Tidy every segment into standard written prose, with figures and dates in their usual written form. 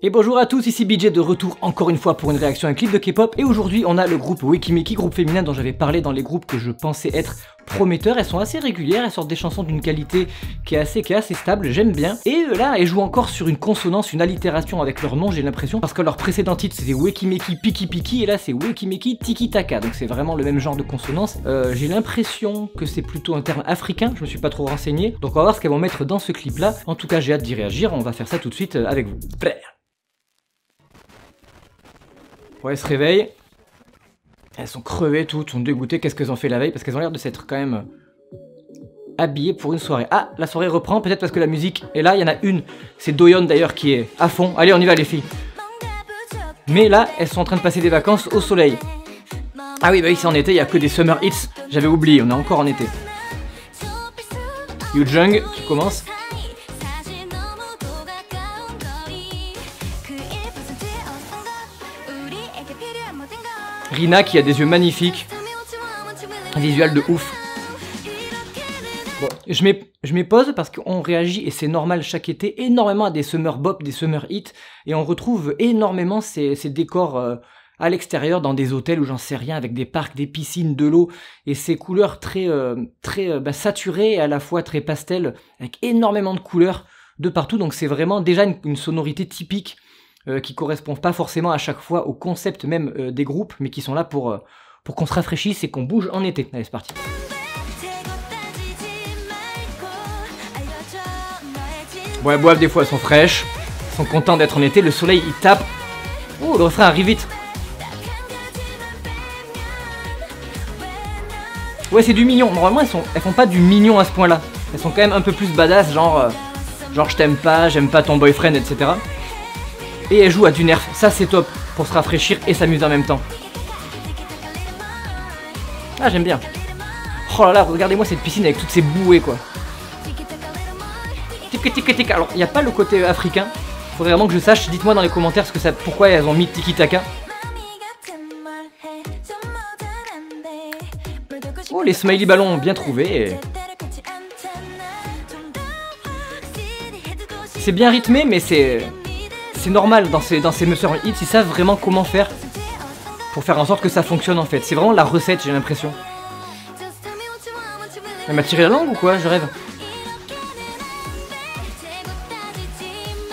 Et bonjour à tous, ici BJ de retour encore une fois pour une réaction à un clip de K-pop. Et aujourd'hui on a le groupe Wekimeki, groupe féminin dont j'avais parlé dans les groupes que je pensais être prometteurs. Elles sont assez régulières, elles sortent des chansons d'une qualité qui est assez stable, j'aime bien. Et là elles jouent encore sur une consonance, une allitération avec leur nom, j'ai l'impression. Parce que leur précédent titre c'était Wekimeki Piki Piki et là c'est Wekimeki Tiki Taka. Donc c'est vraiment le même genre de consonance. J'ai l'impression que c'est plutôt un terme africain, je me suis pas trop renseigné. Donc on va voir ce qu'elles vont mettre dans ce clip là. En tout cas j'ai hâte d'y réagir, on va faire ça tout de suite avec vous. Prêt. Ouais, elles se réveillent. Elles sont crevées toutes, sont dégoûtées. Qu'est-ce qu'elles ont fait la veille? Parce qu'elles ont l'air de s'être quand même habillées pour une soirée. Ah, la soirée reprend, peut-être parce que la musique est là. Il y en a une, c'est Doyeon d'ailleurs qui est à fond. Allez, on y va les filles. Mais là, elles sont en train de passer des vacances au soleil. Ah oui, bah oui, c'est en été, il n'y a que des summer hits. J'avais oublié, on est encore en été. Yoojung qui commence. Rina qui a des yeux magnifiques, un visuel de ouf. Bon, je mets pause parce qu'on réagit, et c'est normal chaque été, énormément à des summer bop, des summer hits, et on retrouve énormément ces décors à l'extérieur, dans des hôtels ou j'en sais rien, avec des parcs, des piscines, de l'eau, et ces couleurs très saturées, et à la fois très pastel, avec énormément de couleurs de partout, donc c'est vraiment déjà une sonorité typique, qui correspondent pas forcément à chaque fois au concept même des groupes, mais qui sont là pour qu'on se rafraîchisse et qu'on bouge en été. Allez, c'est parti. Bon, elles boivent des fois, elles sont fraîches, elles sont contentes d'être en été, le soleil il tape. Oh, le refrain arrive vite. Ouais, c'est du mignon. Normalement, elles font pas du mignon à ce point-là. Elles sont quand même un peu plus badass, genre je t'aime pas, j'aime pas ton boyfriend, etc. Et elle joue à du nerf, ça c'est top, pour se rafraîchir et s'amuser en même temps. Ah, j'aime bien. Oh là là, regardez-moi cette piscine avec toutes ces bouées quoi. Alors, il n'y a pas le côté africain. Faudrait vraiment que je sache, dites-moi dans les commentaires pourquoi elles ont mis Tiki Taka. Oh, les smiley ballons bien trouvés. C'est bien rythmé, mais c'est normal dans ces summer hits, ils savent vraiment comment faire pour faire en sorte que ça fonctionne en fait. C'est vraiment la recette, j'ai l'impression. Elle m'a tiré la langue ou quoi? Je rêve.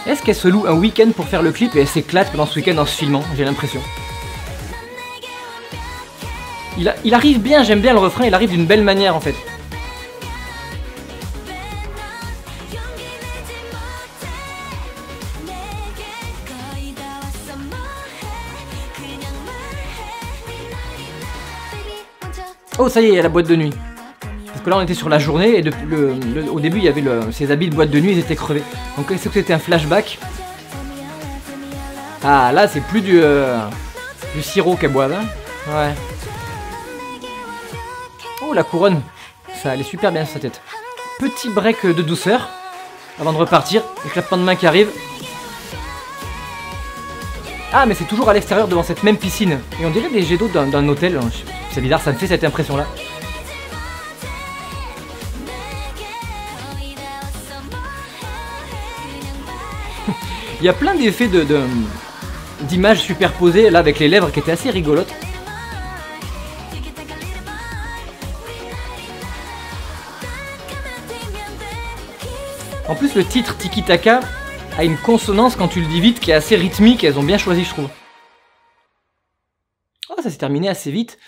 Est-ce qu'elle se loue un week-end pour faire le clip et elle s'éclate pendant ce week-end en se filmant? J'ai l'impression. Il arrive bien, j'aime bien le refrain, il arrive d'une belle manière en fait. Oh, ça y est, il y a la boîte de nuit. Parce que là on était sur la journée et au début il y avait ces habits de boîte de nuit, ils étaient crevés. Donc est-ce que c'était un flashback? Ah là c'est plus du sirop qu'elle boivent hein. Ouais. Oh la couronne, ça allait super bien sur sa tête. Petit break de douceur avant de repartir, le clapement de main qui arrive. Ah mais c'est toujours à l'extérieur devant cette même piscine. Et on dirait des jets d'eau d'un hôtel. C'est bizarre, ça me fait cette impression là. Il y a plein d'effets d'images superposées là avec les lèvres qui étaient assez rigolotes. En plus le titre Tiki Taka a une consonance quand tu le dis vite qui est assez rythmique et elles ont bien choisi je trouve. Oh ça s'est terminé assez vite.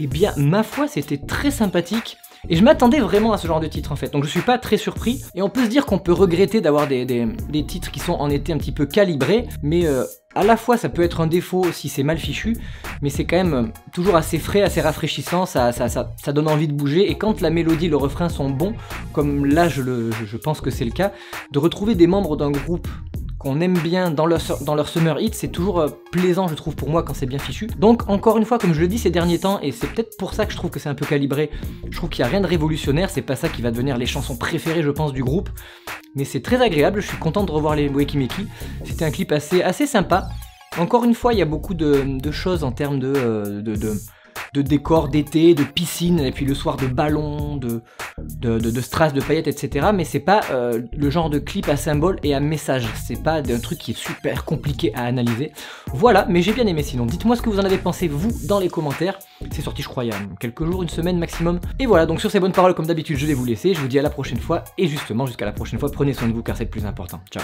Eh bien, ma foi, c'était très sympathique. Et je m'attendais vraiment à ce genre de titre en fait, donc je suis pas très surpris. Et on peut se dire qu'on peut regretter d'avoir des titres qui sont en été un petit peu calibrés, mais à la fois ça peut être un défaut si c'est mal fichu, mais c'est quand même toujours assez frais, assez rafraîchissant, ça donne envie de bouger, et quand la mélodie et le refrain sont bons, comme là je pense que c'est le cas, de retrouver des membres d'un groupe qu'on aime bien dans leur summer hit, c'est toujours plaisant je trouve pour moi quand c'est bien fichu. Donc encore une fois, comme je le dis ces derniers temps, et c'est peut-être pour ça que je trouve que c'est un peu calibré, je trouve qu'il n'y a rien de révolutionnaire, c'est pas ça qui va devenir les chansons préférées je pense du groupe, mais c'est très agréable, je suis content de revoir les Weki Meki, c'était un clip assez sympa. Encore une fois, il y a beaucoup de choses en termes de décors d'été, de piscine, et puis le soir de ballons, de strass, de paillettes, etc. Mais c'est pas le genre de clip à symbole et à message. C'est pas un truc qui est super compliqué à analyser. Voilà, mais j'ai bien aimé sinon. Dites-moi ce que vous en avez pensé, vous, dans les commentaires. C'est sorti, je crois, il y a quelques jours, une semaine maximum. Et voilà, donc sur ces bonnes paroles, comme d'habitude, je vais vous laisser. Je vous dis à la prochaine fois. Et justement, jusqu'à la prochaine fois, prenez soin de vous car c'est le plus important. Ciao.